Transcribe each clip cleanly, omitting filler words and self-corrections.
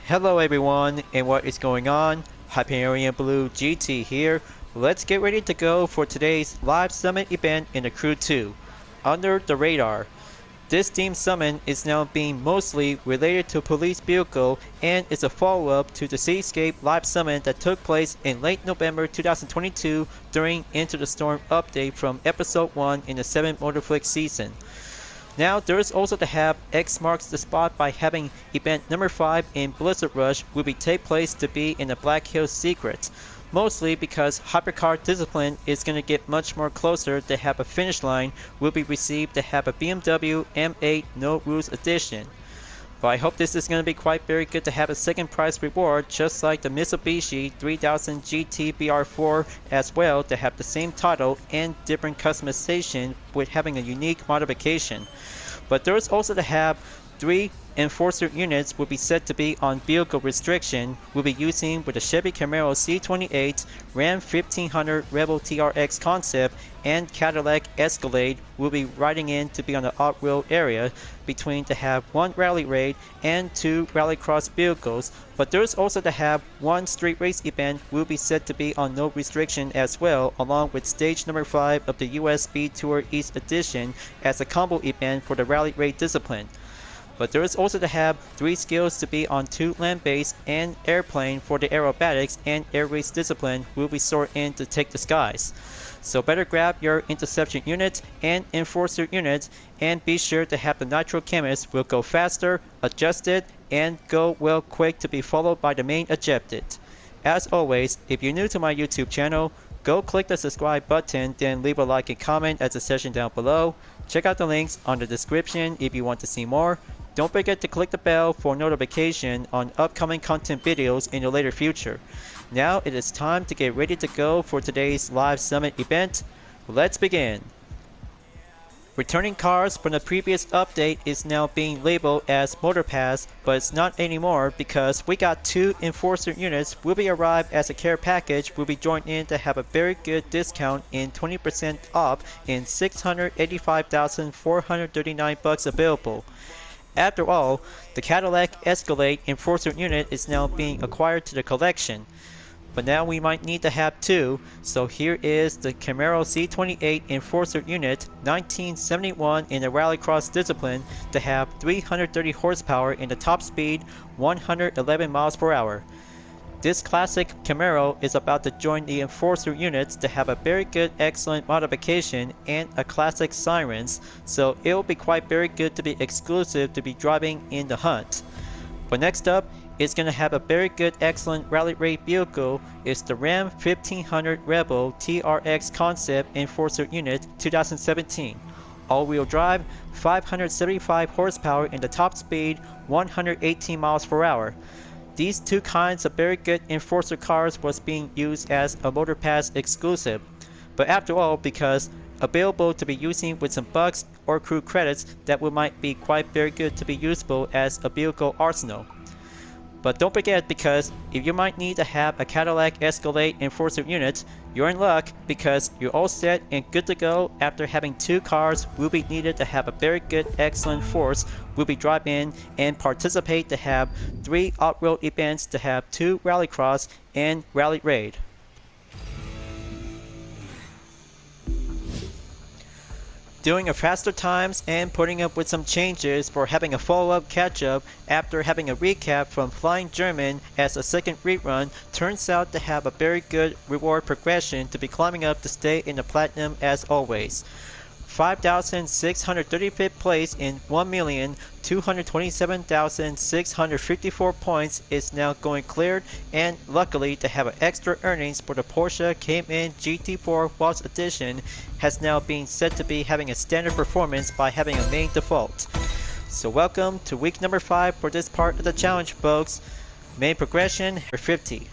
Hello everyone, and what is going on? Hyperion-Blue-GT here. Let's get ready to go for today's live summit event in the Crew 2. Under the radar. This team summon is now being mostly related to police vehicle and is a follow-up to the Cityscape live summon that took place in late November 2022 during Into the Storm update from episode 1 in the 7th motorflix season. Now there is also to have X marks the spot by having event number 5 in Blizzard Rush will be take place to be in the Black Hills Secrets. Mostly because Hypercar Discipline is going to get much more closer to have a finish line will be received to have a BMW M8 No Rules Edition. But I hope this is going to be quite very good to have a second prize reward just like the Mitsubishi 3000 GT BR4 as well to have the same title and different customization with having a unique modification. But there is also to have 3 Enforcer units will be set to be on vehicle restriction. We'll be using with the Chevy Camaro C28, Ram 1500 Rebel TRX Concept, and Cadillac Escalade will be riding in to be on the off-road area between to have 1 rally raid and 2 rallycross vehicles. But there's also to have 1 street race event will be set to be on no restriction as well, along with stage number 5 of the US Speed Tour East Edition as a combo event for the rally raid discipline. But there is also to have 3 skills to be on 2 land-based and airplane for the aerobatics and air race discipline will be stored in to take the skies. So better grab your interception unit and enforcer unit and be sure to have the nitro chemist will go faster, adjusted, and go well quick to be followed by the main objective. As always, if you're new to my YouTube channel, go click the subscribe button, then leave a like and comment as a session down below. Check out the links on the description if you want to see more. Don't forget to click the bell for notification on upcoming content videos in the later future. Now it is time to get ready to go for today's live summit event. Let's begin. Returning cars from the previous update is now being labeled as Motor Pass, but it's not anymore because we got 2 Enforcer units will be arrived as a care package will be joined in to have a very good discount in 20% off in $685,439 available. After all, the Cadillac Escalade Enforcer unit is now being acquired to the collection. But now we might need to have 2, so here is the Camaro C28 Enforcer unit 1971 in the rallycross discipline to have 330 horsepower in the top speed 111 miles per hour. This classic Camaro is about to join the Enforcer units to have a very good excellent modification and a classic sirens, so it will be quite very good to be exclusive to be driving in the hunt. But next up, it's going to have a very good excellent rally raid vehicle is the Ram 1500 Rebel TRX Concept Enforcer Unit 2017. All-wheel drive, 575 horsepower in the top speed 118 miles per hour. These 2 kinds of very good Enforcer cars was being used as a Motor Pass exclusive, but after all because available to be using with some bucks or crew credits that might be quite very good to be usable as a vehicle arsenal. But don't forget because if you might need to have a Cadillac Escalade Enforcer unit, you're in luck because you're all set and good to go after having 2 cars will be needed to have a very good excellent force will be drop in and participate to have 3 off-road events to have 2 rallycross and rally raid. Doing a faster times and putting up with some changes for having a follow-up catch-up after having a recap from Flying German as a second rerun turns out to have a very good reward progression to be climbing up to stay in the platinum as always. 5,635th place in 1,227,654 points is now going cleared, and luckily to have an extra earnings for the Porsche Cayman GT4 Waltz Edition has now been set to be having a standard performance by having a main default. So welcome to week number 5 for this part of the challenge folks. Main progression 50.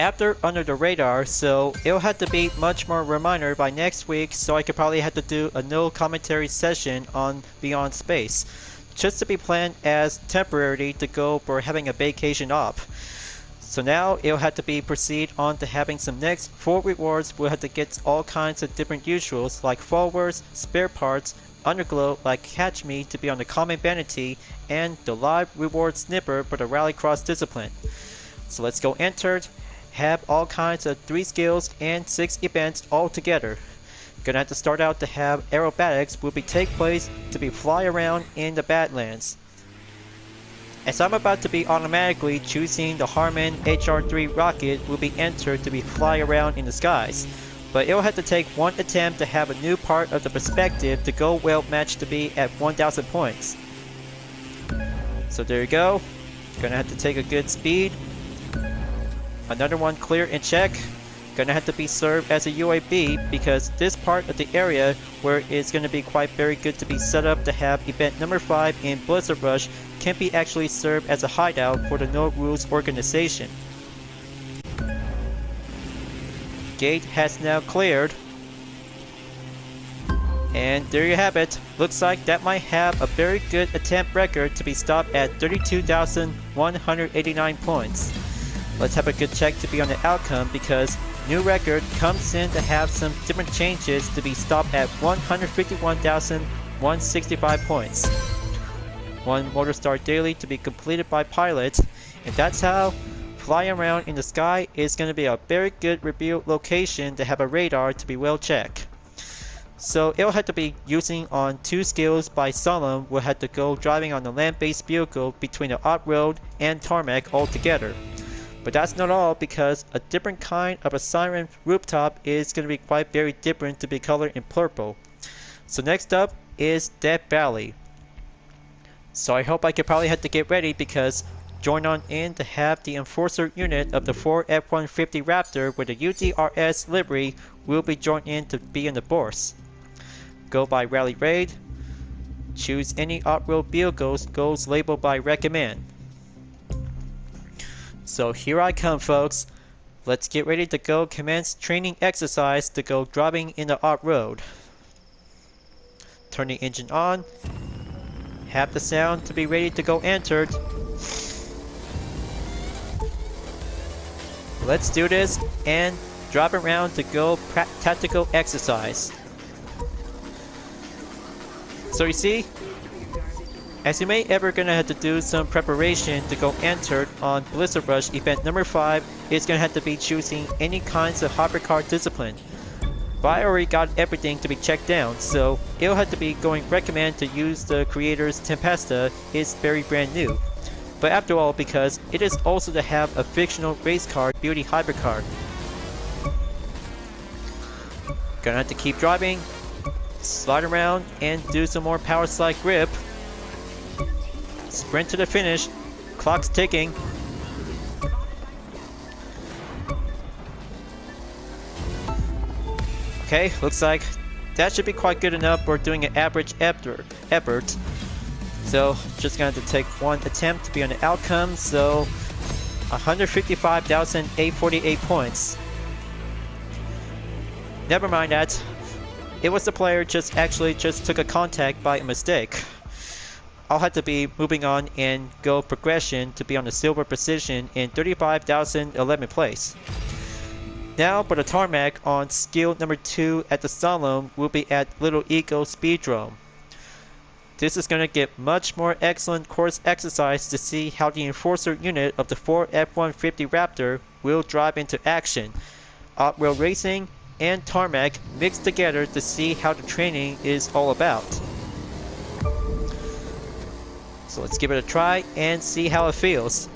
After Under the Radar, so it'll have to be much more reminder by next week, so I could probably have to do a no commentary session on Beyond Space, just to be planned as temporary to go for having a vacation off. So now it'll have to be proceed on to having some next 4 rewards. We'll have to get all kinds of different usuals like followers, spare parts, underglow like catch me to be on the common vanity, and the live reward snipper for the rallycross discipline. So let's go entered, have all kinds of 3 skills and 6 events all together. Gonna have to start out to have aerobatics will be take place to be fly around in the Badlands. As I'm about to be automatically choosing the Harman HR3 rocket will be entered to be fly around in the skies, but it'll have to take 1 attempt to have a new part of the perspective to go well matched to be at 1000 points. So there you go, gonna have to take a good speed. Another one clear and check. Gonna have to be served as a UAV because this part of the area where it's gonna be quite very good to be set up to have event number 5 in Blizzard Rush can be actually served as a hideout for the No Rules organization. Gate has now cleared. And there you have it. Looks like that might have a very good attempt record to be stopped at 32,189 points. Let's have a good check to be on the outcome because new record comes in to have some different changes to be stopped at 151,165 points. 1 Motor Star Daily to be completed by pilots, and that's how flying around in the sky is going to be a very good review location to have a radar to be well checked. So it'll have to be using on 2 skills by Solemn. We'll have to go driving on the land-based vehicle between the off-road and tarmac altogether. But that's not all because a different kind of a siren rooftop is going to be quite very different to be colored in purple. So next up is Death Valley. So I hope I could probably have to get ready because join on in to have the enforcer unit of the Ford F-150 Raptor with the UTRS livery will be joined in to be in the bourse. Go by Rally Raid. Choose any off-road vehicles goes labeled by recommend. So here I come, folks. Let's get ready to go commence training exercise to go driving in the off-road. Turn the engine on. Have the sound to be ready to go entered. Let's do this and drive around to go tactical exercise. So you see, as you may ever gonna have to do some preparation to go entered on Blizzard Rush event number 5, it's gonna have to be choosing any kinds of hypercar discipline. But I already got everything to be checked down, so it'll have to be going recommend to use the creator's Tempesta. It's very brand new. But after all, because it is also to have a fictional race car beauty hypercar. Gonna have to keep driving, slide around, and do some more power slide grip. Sprint to the finish. Clock's ticking. Okay, looks like that should be quite good enough for doing an average effort. So, just going to take 1 attempt to be on the outcome. So, 155,848 points. Never mind that. It was the player just took a contact by a mistake. I'll have to be moving on and go progression to be on the silver position in 35,011 place. Now for the tarmac on skill number 2 at the Solemn will be at Little Eagle Speedrome. This is going to get much more excellent course exercise to see how the enforcer unit of the Ford F-150 Raptor will drive into action. Off-road racing and tarmac mixed together to see how the training is all about. So let's give it a try and see how it feels.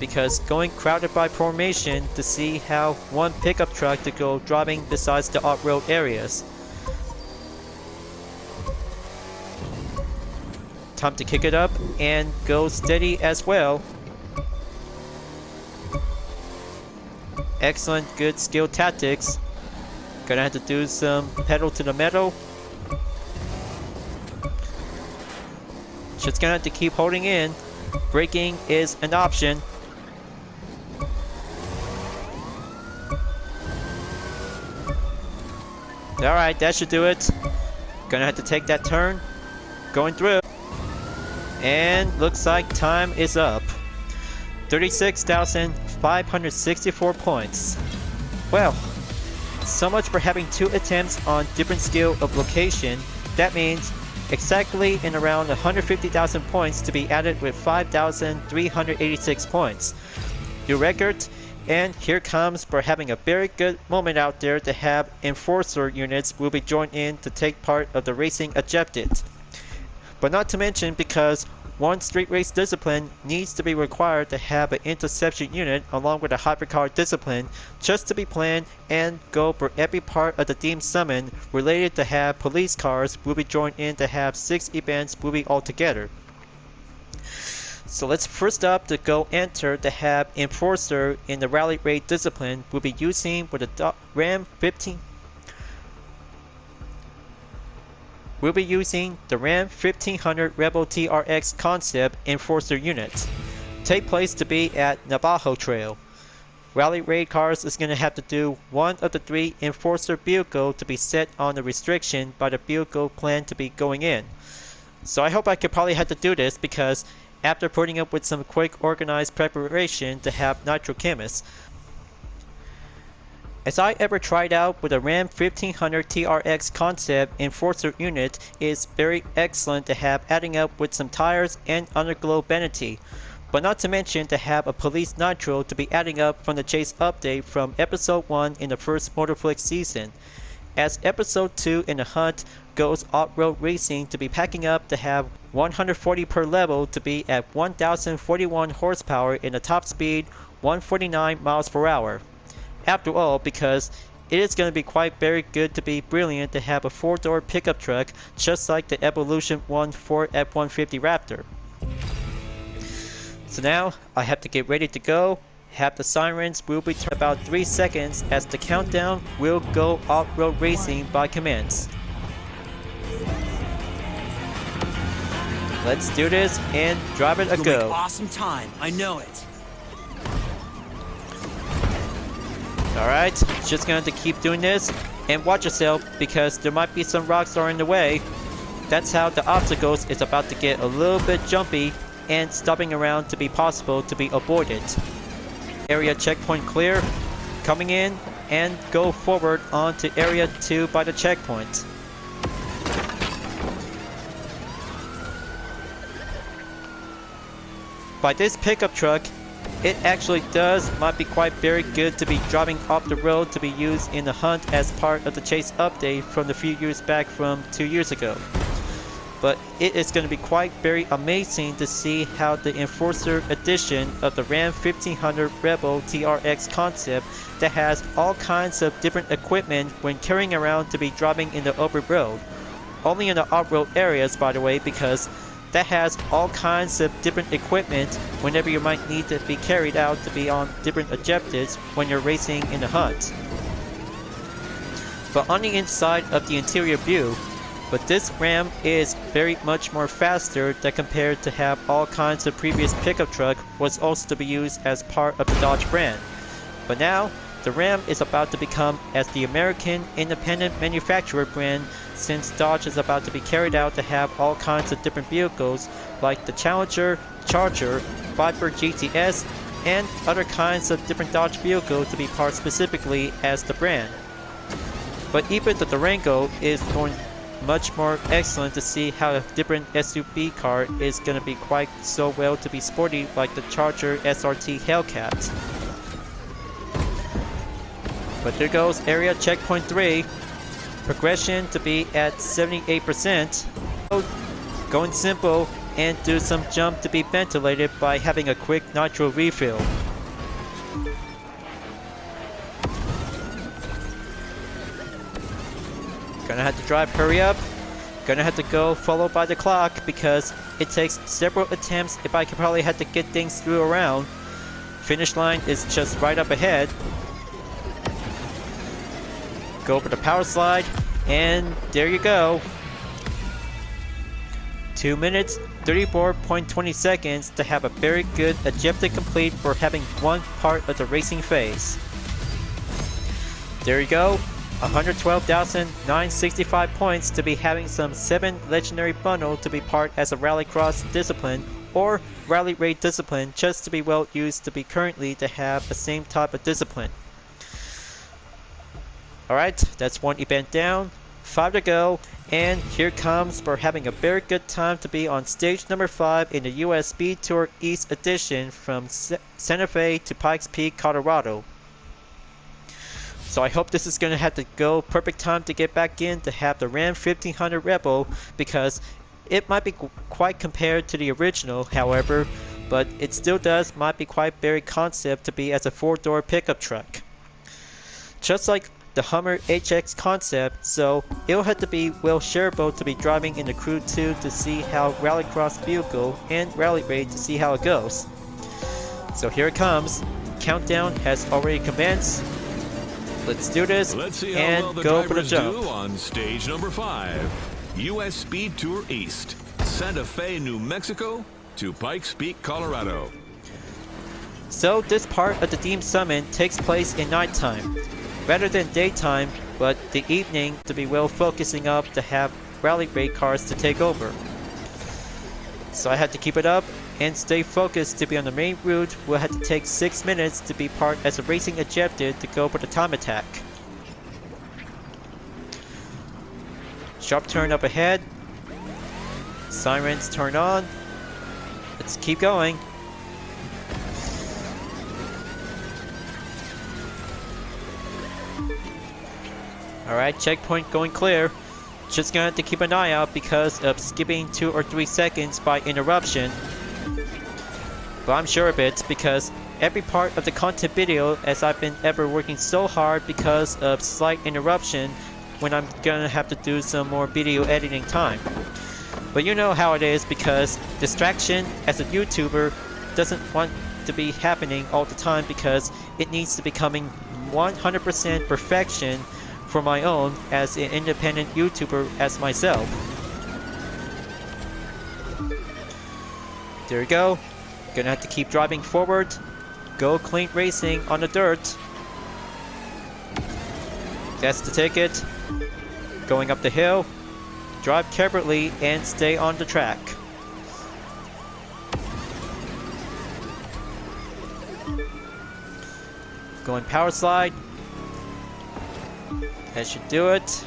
Because going crowded by formation to see how 1 pickup truck to go driving besides the off-road areas. Time to kick it up and go steady as well. Excellent, good skill tactics. Gonna have to do some pedal to the metal. Just gonna have to keep holding in. Braking is an option. Alright, that should do it. Gonna have to take that turn. Going through. And looks like time is up. 36,564 points. Well, so much for having 2 attempts on different skill of location. That means exactly in around 150,000 points to be added with 5,386 points. Your record, and here comes for having a very good moment out there to have enforcer units will be joined in to take part of the racing objectives. But not to mention because one street race discipline needs to be required to have an interception unit along with a hypercar discipline just to be planned and go for every part of the theme summon related to have police cars will be joined in to have 6 events will be altogether. So let's first up to go enter to have enforcer in the rally raid discipline will be using with the Ram 15. We'll be using the Ram 1500 Rebel TRX Concept Enforcer units. Take place to be at Navajo Trail. Rally Raid Cars is going to have to do one of the 3 Enforcer vehicle to be set on the restriction by the vehicle plan to be going in. So I hope I could probably have to do this because after putting up with some quick organized preparation to have Nitro Chemists, as I ever tried out with a Ram 1500 TRX Concept Enforcer unit is very excellent to have adding up with some tires and underglow vanity, but not to mention to have a police nitro to be adding up from the chase update from episode 1 in the first motorflix season. As episode 2 in the hunt goes off-road racing to be packing up to have 140 per level to be at 1041 horsepower in the top speed 149 miles per hour. After all, because it is going to be quite very good to be brilliant to have a 4-door pickup truck just like the Evolution 1 Ford F-150 Raptor. So now I have to get ready to go. Have the sirens will be turned about 3 seconds as the countdown will go off-road racing by commence. Let's do this and drive it a go. You'll make awesome time, I know it. Alright, just going to keep doing this and watch yourself because there might be some rocks are in the way. That's how the obstacles is about to get a little bit jumpy and stopping around to be possible to be avoided. Area checkpoint clear, coming in and go forward onto area 2 by the checkpoint. By this pickup truck, it actually might be quite very good to be driving off the road to be used in the hunt as part of the chase update from the few years back from 2 years ago. But it is going to be quite very amazing to see how the Enforcer edition of the Ram 1500 Rebel TRX Concept that has all kinds of different equipment when carrying around to be driving in the open road. Only in the off-road areas, by the way, because that has all kinds of different equipment whenever you might need to be carried out to be on different objectives when you're racing in the hunt. But on the inside of the interior view, but this Ram is very much more faster than compared to have all kinds of previous pickup truck was also to be used as part of the Dodge brand. But now, the Ram is about to become as the American independent manufacturer brand since Dodge is about to be carried out to have all kinds of different vehicles like the Challenger, Charger, Viper GTS, and other kinds of different Dodge vehicles to be part specifically as the brand. But even the Durango is going much more excellent to see how a different SUV car is going to be quite so well to be sporty like the Charger SRT Hellcat. But there goes area checkpoint 3. Progression to be at 78%. Going simple and do some jump to be ventilated by having a quick nitro refill. Gonna have to drive hurry up. Gonna have to go followed by the clock because it takes several attempts if I could probably have to get things through around. Finish line is just right up ahead. Go over the power slide, and there you go. 2 minutes, 34.20 seconds to have a very good objective complete for having one part of the racing phase. There you go, 112,965 points to be having some 7 legendary bundle to be part as a rallycross discipline, or rally raid discipline, just to be well used to be currently to have the same type of discipline. Alright, that's one event down, 5 to go, and here comes, we're having a very good time to be on stage number 5 in the US Speed Tour East Edition from Santa Fe to Pikes Peak, Colorado. So I hope this is going to have to go perfect time to get back in to have the Ram 1500 Rebel, because it might be quite compared to the original, however, but it still might be quite very concept to be as a 4-door pickup truck. Just like the Hummer HX Concept, so it'll have to be well shareable to be driving in the Crew 2 to see how rallycross vehicle and rally raid to see how it goes. So here it comes. Countdown has already commenced. Let's do this. Let's see how and well the go for the drivers jump. do on stage number 5. US Speed Tour East, Santa Fe, New Mexico to Pikes Peak, Colorado. So this part of the Deemed Summit takes place in nighttime, rather than daytime, but the evening to be well focusing up to have rally raid cars to take over. So I had to keep it up and stay focused to be on the main route. We'll have to take 6 minutes to be part as a racing objective to go for the time attack. Sharp turn up ahead. Sirens turn on. Let's keep going. Alright, checkpoint going clear. Just gonna have to keep an eye out because of skipping 2 or 3 seconds by interruption. But I'm sure of it because every part of the content video, as I've been ever working so hard because of slight interruption when I'm gonna have to do some more video editing time. But you know how it is, because distraction as a YouTuber doesn't want to be happening all the time, because it needs to be coming 100% perfection for my own as an independent YouTuber as myself. There we go. Gonna have to keep driving forward. Go clean racing on the dirt. That's the ticket. Going up the hill. Drive carefully and stay on the track. Going power slide. That should do it.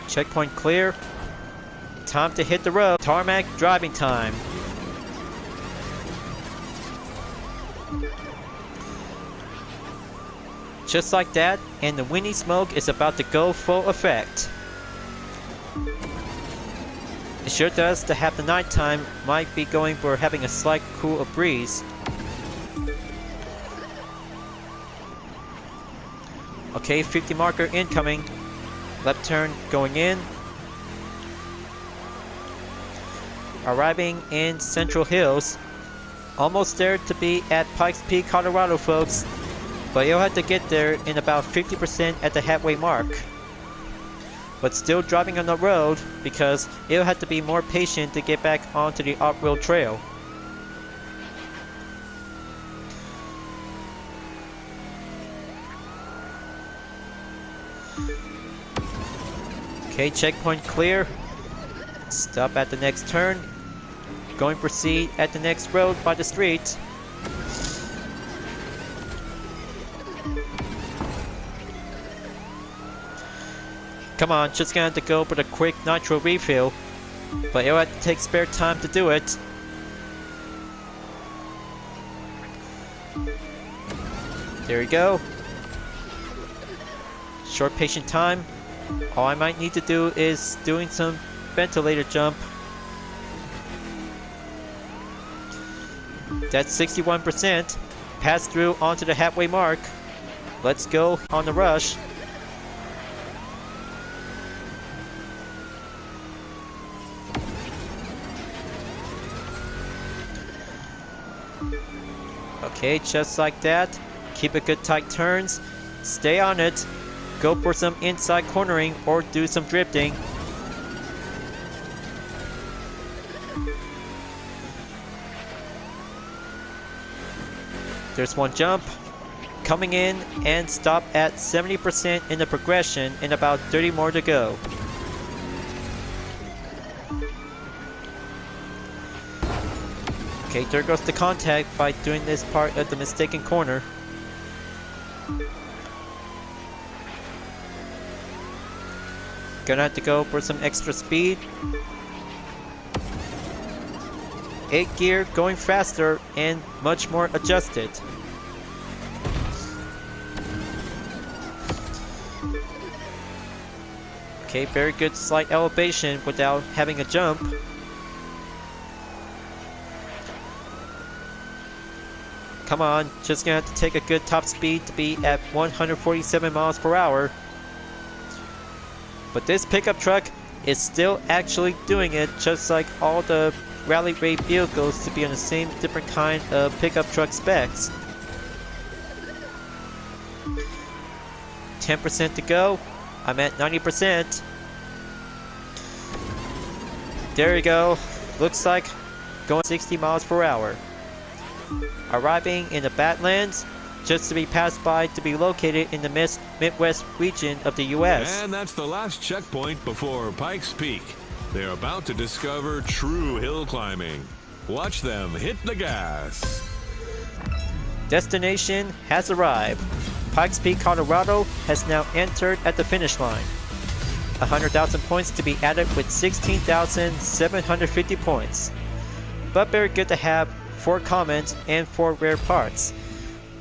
Checkpoint clear. Time to hit the road. Tarmac driving time. Just like that, and the windy smoke is about to go full effect. It sure does to have the nighttime might be going for having a slight cool of breeze. Okay, 50 marker incoming. Left turn going in. Arriving in Central Hills. Almost there to be at Pikes Peak, Colorado, folks. But you'll have to get there in about 50% at the halfway mark. But still driving on the road because you'll have to be more patient to get back onto the off-road trail. Okay, checkpoint clear. Stop at the next turn. Going proceed at the next road by the street. Come on, just gonna have to go for the quick nitro refill, but you'll have to take spare time to do it. There we go. Short patient time. All I might need to do is doing some ventilator jump. That's 61%. Pass through onto the halfway mark. Let's go on the rush. Okay, just like that. Keep a good tight turns. Stay on it. Go for some inside cornering or do some drifting. There's one jump. Coming in and stop at 70% in the progression and about 30 more to go. Okay, there goes the contact by doing this part of the mistaken corner. Gonna have to go for some extra speed. 8 gear going faster and much more adjusted. Okay, very good slight elevation without having a jump. Come on, just gonna have to take a good top speed to be at 147 miles per hour. But this pickup truck is still actually doing it, just like all the rally raid vehicles to be on the same different kind of pickup truck specs. 10% to go. I'm at 90%. There you go. Looks like going 60 miles per hour. Arriving in the Badlands, just to be passed by to be located in the Midwest region of the U.S. And that's the last checkpoint before Pikes Peak. They're about to discover true hill climbing. Watch them hit the gas. Destination has arrived. Pikes Peak, Colorado has now entered at the finish line. 100,000 points to be added with 16,750 points. But very good to have 4 commons and 4 rare parts.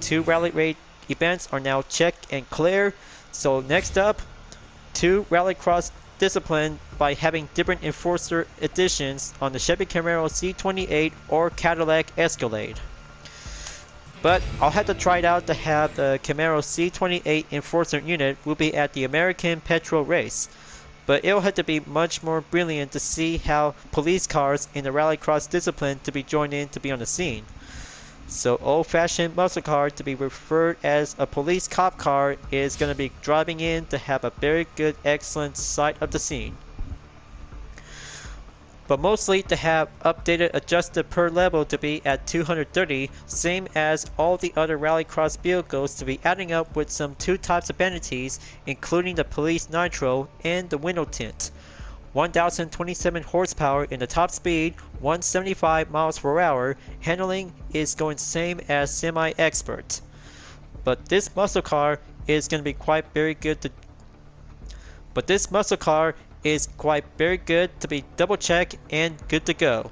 2 rally raid events are now checked and clear. So next up, 2 rallycross discipline by having different enforcer editions on the Chevy Camaro C28 or Cadillac Escalade. But I'll have to try it out to have the Camaro C28 enforcer unit will be at the American Petrol Race. But it'll have to be much more brilliant to see how police cars in the rallycross discipline to be joined in to be on the scene. So old-fashioned muscle car to be referred as a police cop car is going to be driving in to have a very good excellent sight of the scene. But mostly to have updated adjusted per level to be at 230, same as all the other rallycross vehicles to be adding up with some 2 types of vanities, including the police nitro and the window tint. 1027 horsepower in the top speed, 175 miles per hour, handling is going same as semi-expert. But this muscle car is going to be quite very good to be double check and good to go.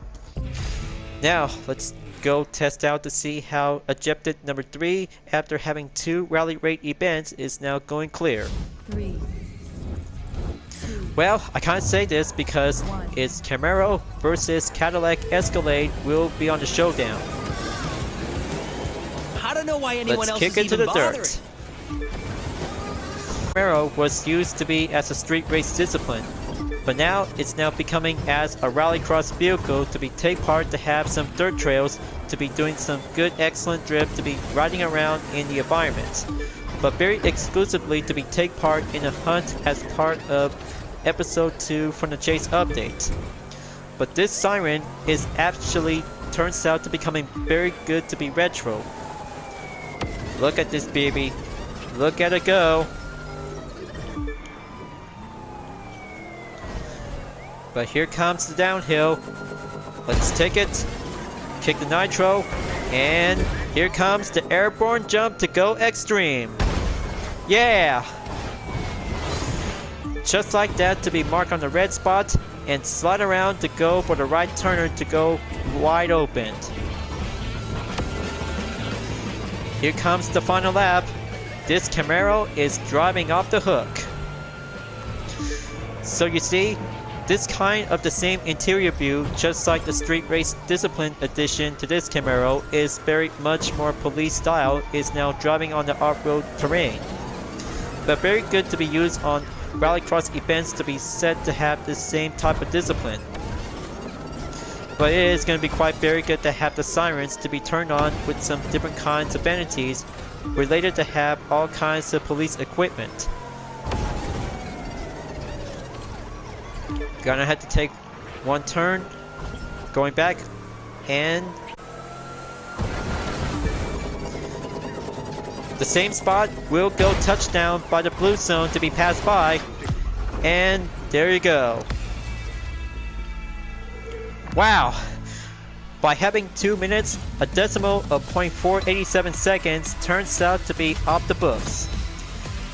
Now let's go test out to see how ejected number 3 after having 2 rally raid events is now going clear. 3. Well, I can't say this because it's Camaro versus Cadillac Escalade will be on the showdown. I don't know why anyone Let's else kick is into even the bothering. dirt. Camaro was used to be as a street race discipline, but now it's now becoming as a rallycross vehicle to be take part to have some dirt trails to be doing some good excellent drift to be riding around in the environment, but very exclusively to be take part in a hunt as part of episode 2 from the Chase update. But this siren is actually turns out to becoming very good to be retro. Look at this baby. Look at it go. But here comes the downhill. Let's take it. Kick the nitro. And here comes the airborne jump to go extreme. Yeah! Just like that to be marked on the red spot and slide around to go for the right turner to go wide open. Here comes the final lap. This Camaro is driving off the hook. So you see, this kind of the same interior view, just like the Street Race Discipline edition to this Camaro, is very much more police style, is now driving on the off-road terrain. But very good to be used on rallycross events to be said to have the same type of discipline. But it is going to be quite very good to have the sirens to be turned on with some different kinds of vanities related to have all kinds of police equipment. Gonna have to take one turn, going back, and the same spot will go touchdown by the blue zone to be passed by, and there you go. Wow, By having 2 minutes, a decimal of 0.487 seconds turns out to be off the books.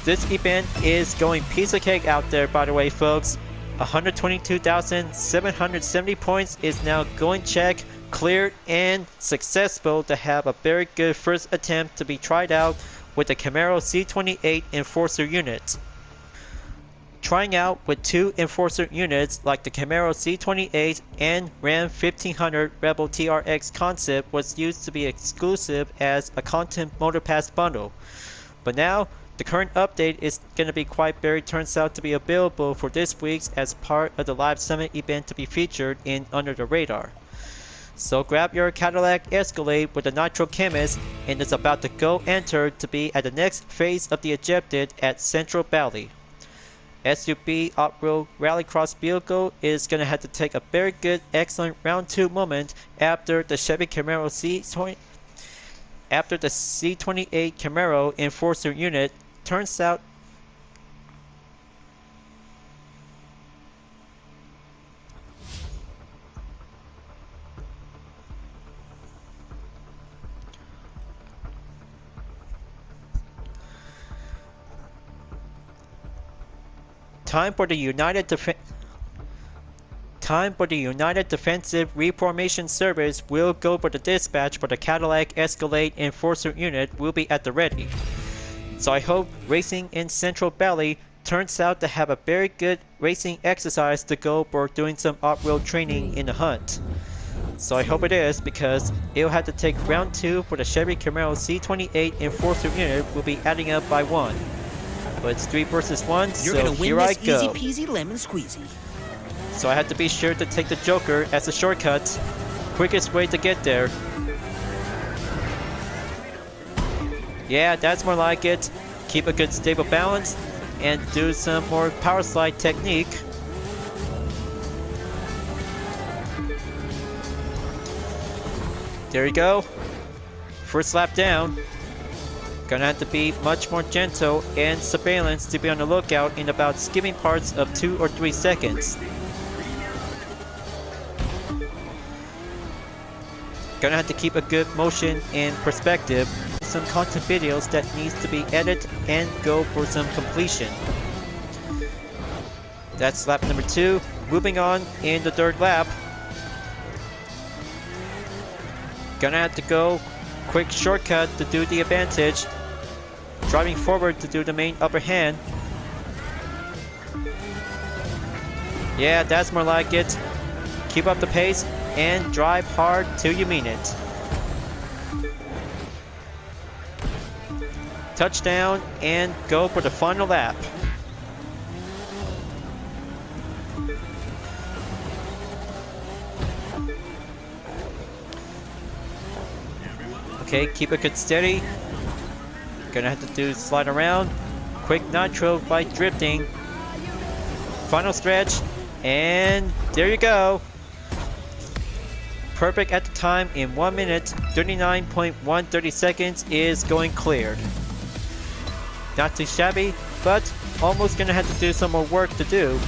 This event is going piece of cake out there, by the way, folks. 122,770 points is now going check, cleared, and successful to have a very good first attempt to be tried out with the Camaro C28 Enforcer unit. Trying out with 2 Enforcer units like the Camaro C28 and Ram 1500 Rebel TRX Concept was used to be exclusive as a Content Motor Pass bundle. But now, the current update is going to be quite buried, turns out to be available for this week's as part of the Live Summit event to be featured in Under the Radar. So grab your Cadillac Escalade with the Nitro Chemist and it's about to go enter to be at the next phase of the objective at Central Valley. SUV off-road rallycross vehicle is going to have to take a very good, excellent round 2 moment after the Chevy Camaro C28 Camaro Enforcer unit turns out Time for the United Defensive Reformation Service will go for the dispatch for the Cadillac Escalade Enforcer unit will be at the ready. So I hope racing in Central Valley turns out to have a very good racing exercise to go for doing some off-road training in the hunt. So I hope it is, because it'll have to take round 2 for the Chevy Camaro C28 Enforcer unit will be adding up by 1. But it's 3 versus 1, so here I go. Easy peasy lemon squeezy. So I have to be sure to take the Joker as a shortcut. Quickest way to get there. Yeah, that's more like it. Keep a good stable balance and do some more power slide technique. There you go. First lap down. Gonna have to be much more gentle and surveillance to be on the lookout in about skipping parts of 2 or 3 seconds. Gonna have to keep a good motion in perspective. Some content videos that needs to be edited and go for some completion. That's lap number 2. Moving on in the 3rd lap. Gonna have to go quick shortcut to do the advantage. Driving forward to do the main upper hand. Yeah, that's more like it. Keep up the pace and drive hard till you mean it. Touchdown and go for the final lap. Okay, keep it good steady. Gonna have to do slide around. Quick nitro by drifting. Final stretch. And there you go. Perfect at the time in 1 minute, 39.130 seconds is going cleared. Not too shabby, but almost gonna have to do some more work to do,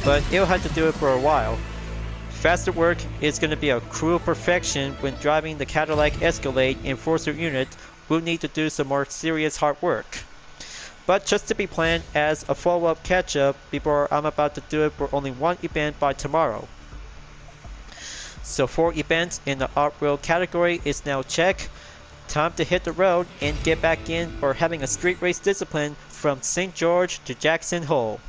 but it'll have to do it for a while. Faster work is going to be a cruel perfection when driving the Cadillac Escalade Enforcer unit. We'll need to do some more serious hard work. But just to be planned as a follow-up catch-up before I'm about to do it for only 1 event by tomorrow. So 4 events in the off-road category is now check. Time to hit the road and get back in for having a street race discipline from St. George to Jackson Hole.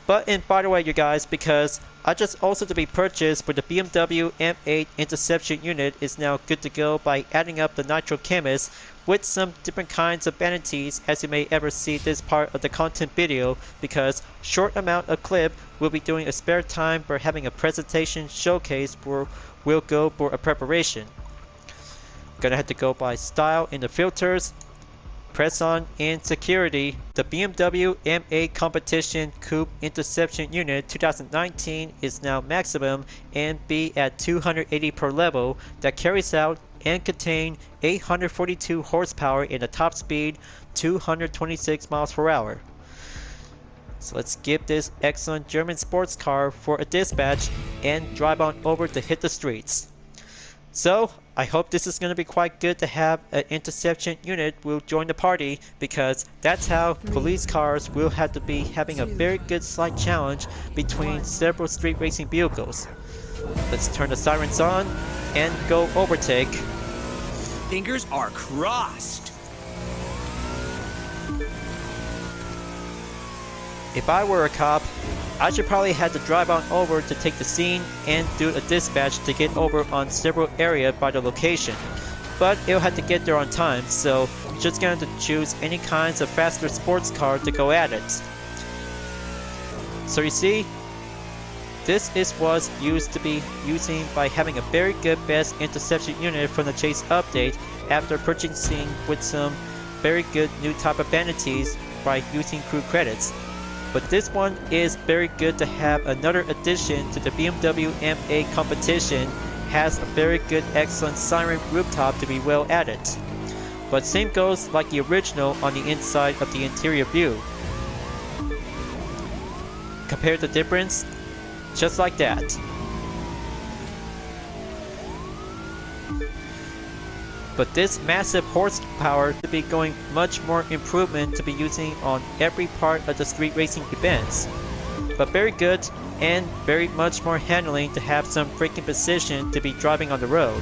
But and by the way, you guys, because I just also to be purchased for the BMW M8 interception unit is now good to go by adding up the Nitro Chemist with some different kinds of vanities as you may ever see this part of the content video, because short amount of clip will be doing a spare time for having a presentation showcase for will go for a preparation. Gonna have to go by style in the filters. Press on in security. The BMW M8 Competition Coupe Interception Unit 2019 is now maximum and be at 280 per level that carries out and contain 842 horsepower in a top speed 226 miles per hour. So let's give this excellent German sports car for a dispatch and drive on over to hit the streets. So I hope this is going to be quite good to have an interception unit will join the party, because that's how police cars will have to be having a very good slight challenge between several street racing vehicles. Let's turn the sirens on and go overtake. Fingers are crossed. If I were a cop, I should probably have to drive on over to take the scene and do a dispatch to get over on several areas by the location. But it'll have to get there on time, so just going to choose any kinds of faster sports car to go at it. So you see, this is what's used to be using by having a very good best interception unit from the Chase update after purchasing with some very good new type of vanities by using crew credits. But this one is very good to have another addition to the BMW M8 competition, has a very good excellent siren rooftop to be well at it. But same goes like the original on the inside of the interior view. Compare the difference, just like that. But this massive horsepower to be going much more improvement to be using on every part of the street racing events. But very good and very much more handling to have some braking precision to be driving on the road.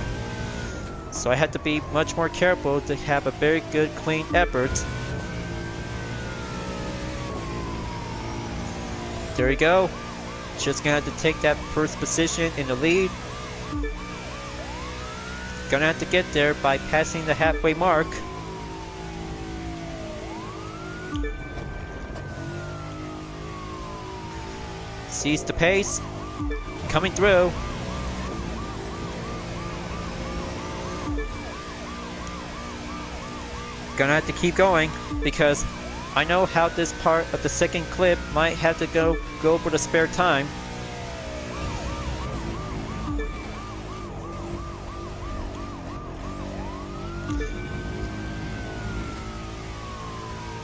So I had to be much more careful to have a very good clean effort. There you go. Just gonna have to take that first position in the lead. Gonna have to get there by passing the halfway mark. Seize the pace. Coming through. Gonna have to keep going because I know how this part of the second clip might have to go for the spare time.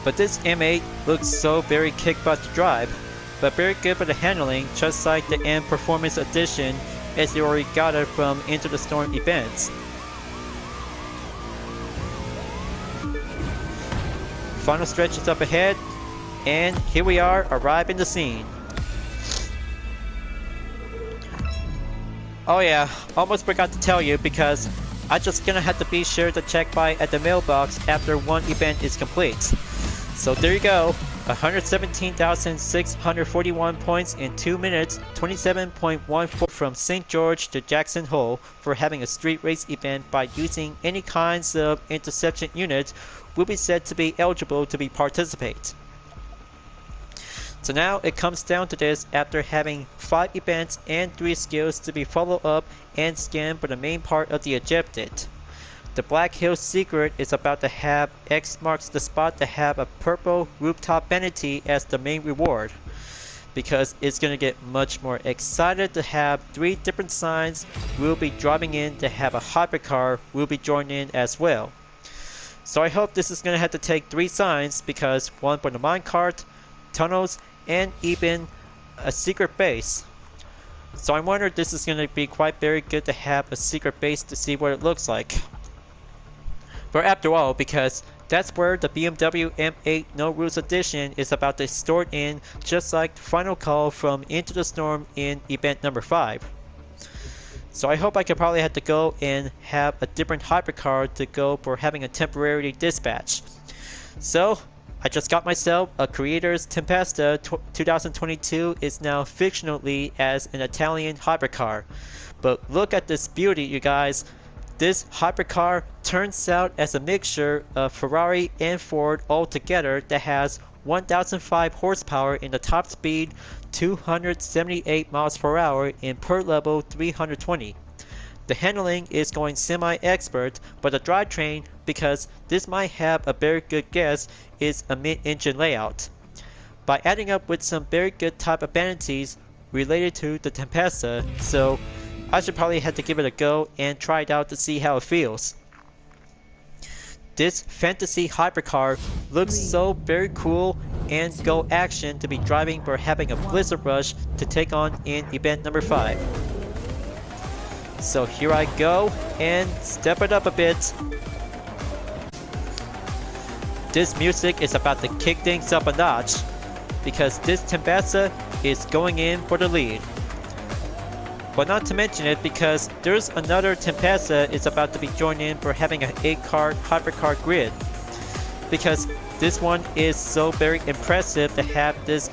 But this M8 looks so very kick-butt to drive, but very good for the handling, just like the M Performance Edition as you already got it from Into the Storm events. Final stretch is up ahead, and here we are, arriving the scene. Oh yeah, almost forgot to tell you because I just gonna have to be sure to check by at the mailbox after one event is complete. So there you go, 117,641 points in 2 minutes, 27.14 from St. George to Jackson Hole for having a street race event by using any kinds of interception units will be said to be eligible to be participate. So now it comes down to this after having 5 events and 3 skills to be followed up and scanned for the main part of the objective. The Black Hills Secret is about to have X marks the spot to have a purple rooftop vanity as the main reward, because it's going to get much more excited to have 3 different signs we'll be driving in to have a hypercar will be joining in as well. So I hope this is going to have to take 3 signs, because one for the minecart, tunnels, and even a secret base. So I wonder if this is going to be quite very good to have a secret base to see what it looks like. But after all, because that's where the BMW M8 No Rules Edition is about to start in, just like the final call from Into the Storm in event number 5. So I hope I could probably have to go and have a different hypercar to go for having a temporary dispatch. So I just got myself a Creators Tempesta 2022 is now fictionally as an Italian hypercar. But look at this beauty, you guys. This hypercar turns out as a mixture of Ferrari and Ford all together that has 1005 horsepower in the top speed, 278 miles per hour in per level 320. The handling is going semi-expert, but the drivetrain, because this might have a very good guess, is a mid-engine layout. By adding up with some very good type of vanities related to the Tempesta, so I should probably have to give it a go and try it out to see how it feels. This fantasy hypercar looks so very cool and go action to be driving for having a blizzard rush to take on in event number 5. So here I go and step it up a bit. This music is about to kick things up a notch because this Tempesta is going in for the lead. But not to mention it because there's another Tempesta is about to be joined in for having an 8-car hypercar grid. Because this one is so very impressive to have this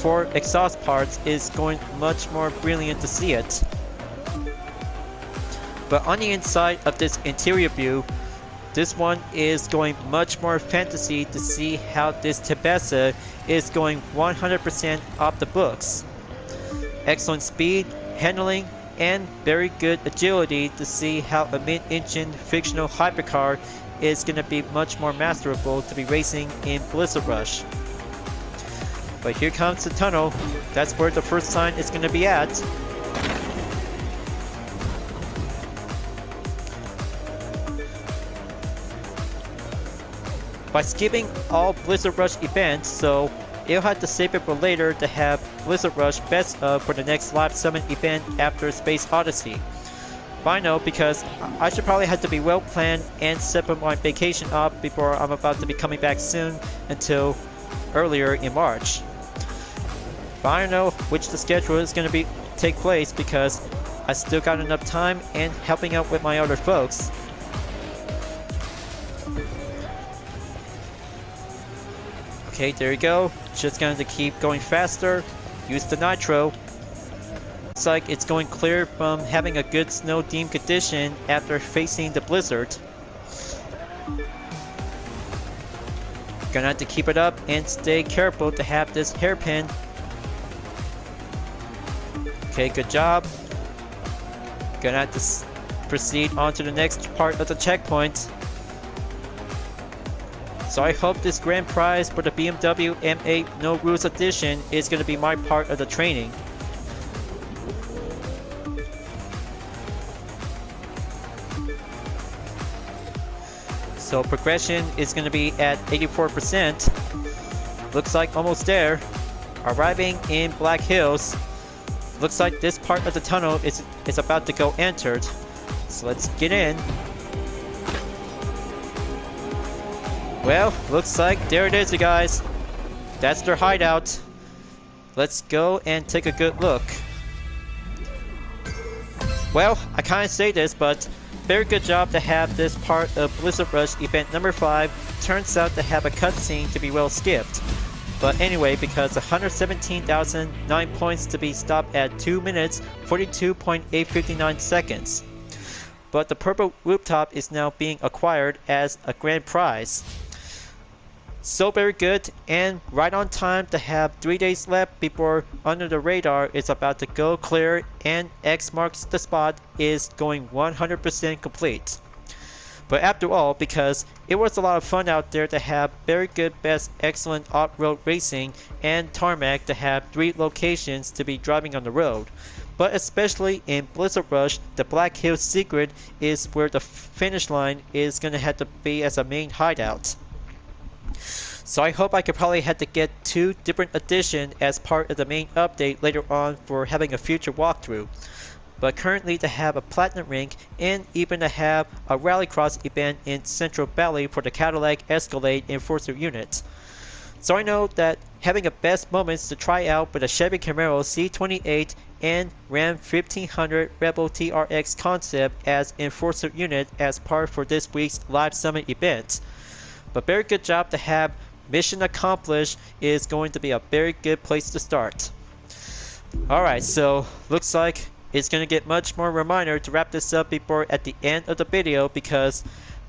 4 exhaust parts is going much more brilliant to see it. But on the inside of this interior view, this one is going much more fantasy to see how this Tempesta is going 100% off the books. Excellent speed, handling, and very good agility to see how a mid-engine fictional hypercar is going to be much more masterable to be racing in Blizzard Rush. But here comes the tunnel. That's where the first sign is going to be at. By skipping all Blizzard Rush events, so you'll have to save it for later to have Blizzard Rush best of for the next Live Summit event after Space Odyssey. But I know because I should probably have to be well planned and set my vacation up before I'm about to be coming back soon until earlier in March. But I don't know which the schedule is going to take place because I still got enough time and helping out with my other folks. Okay, there you go. Just going to keep going faster. Use the nitro. Looks like it's going clear from having a good snow theme condition after facing the blizzard. Gonna have to keep it up and stay careful to have this hairpin. Okay, good job. Gonna have to proceed on to the next part of the checkpoint. So I hope this grand prize for the BMW M8 No Rules Edition is going to be my part of the training. So progression is going to be at 84%. Looks like almost there. Arriving in Black Hills. Looks like this part of the tunnel is about to go entered. So let's get in. Well, looks like there it is, you guys. That's their hideout. Let's go and take a good look. Well, I kind of say this, but very good job to have this part of Blizzard Rush event number 5 turns out to have a cutscene to be well skipped. But anyway, because 117,009 points to be stopped at 2 minutes 42.859 seconds. But the purple rooftop is now being acquired as a grand prize. So very good and right on time to have 3 days left before Under the Radar is about to go clear and X marks the spot is going 100% complete. But after all, because it was a lot of fun out there to have very good, best, excellent off-road racing and tarmac to have 3 locations to be driving on the road. But especially in Blizzard Rush, the Black Hills secret is where the finish line is going to have to be as a main hideout. So I hope I could probably have to get 2 different editions as part of the main update later on for having a future walkthrough. But currently to have a platinum rink and even to have a rallycross event in Central Valley for the Cadillac Escalade Enforcer unit. So I know that having a best moments to try out with a Chevy Camaro C28 and Ram 1500 Rebel TRX Concept as Enforcer unit as part for this week's Live Summit event. But very good job to have mission accomplished is going to be a very good place to start. Alright, so looks like it's going to get much more reminder to wrap this up before at the end of the video because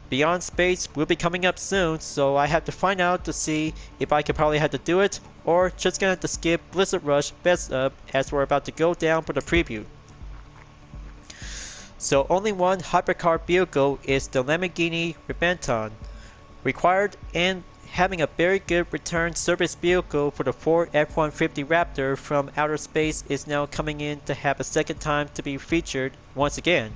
Beyond Space will be coming up soon, so I have to find out to see if I could probably have to do it or just gonna have to skip Blizzard Rush best up as we're about to go down for the preview. So only one hypercar vehicle is the Lamborghini Rebenton. Required and having a very good return service vehicle for the Ford F-150 Raptor from outer space is now coming in to have a second time to be featured once again.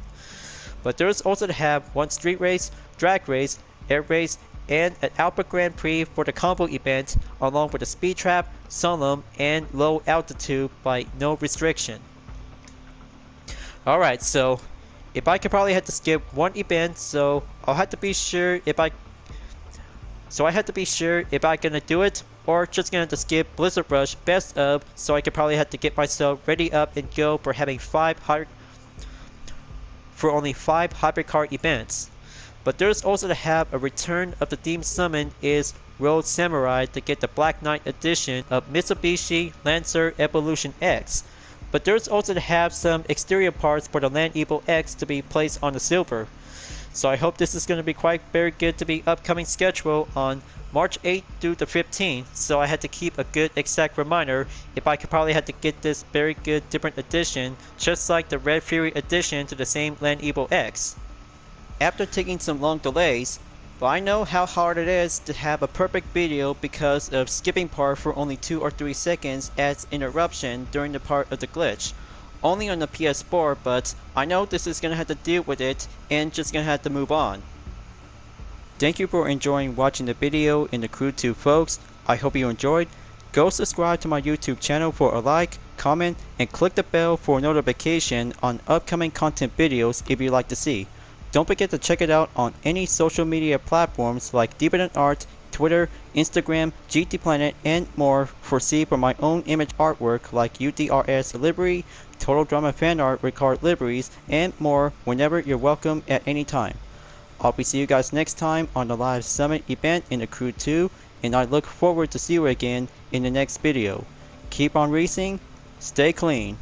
But there's also to have one street race, drag race, air race, and an Alpha Grand Prix for the combo event along with a speed trap, slalom, and low altitude by no restriction. Alright, so if I could probably have to skip one event, so I'll have to be sure if I had to be sure if I'm gonna do it or just gonna have to skip Blizzard Rush Best of, so I could probably have to get myself ready up and go for having only 5 hypercar events. But there's also to have a return of the theme summon is Road Samurai to get the Black Knight edition of Mitsubishi Lancer Evolution X. But there's also to have some exterior parts for the Land Evo X to be placed on the silver. So I hope this is going to be quite very good to be upcoming schedule on March 8th through the 15th. So I had to keep a good exact reminder if I could probably have to get this very good different edition, just like the Red Fury edition to the same Land Evo X. After taking some long delays, but I know how hard it is to have a perfect video because of skipping part for only 2 or 3 seconds as interruption during the part of the glitch. Only on the PS4, but I know this is gonna have to deal with it and just gonna have to move on. Thank you for enjoying watching the video in the Crew 2 folks. I hope you enjoyed. Go subscribe to my YouTube channel for a like, comment, and click the bell for notification on upcoming content videos if you'd like to see. Don't forget to check it out on any social media platforms like Deeper Art, Twitter, Instagram, GT Planet, and more for my own image artwork like UDRS livery, Total Drama fan art with card liveries, and more whenever you're welcome at any time. I'll be seeing you guys next time on the live summit event in the Crew 2, and I look forward to see you again in the next video. Keep on racing, stay clean.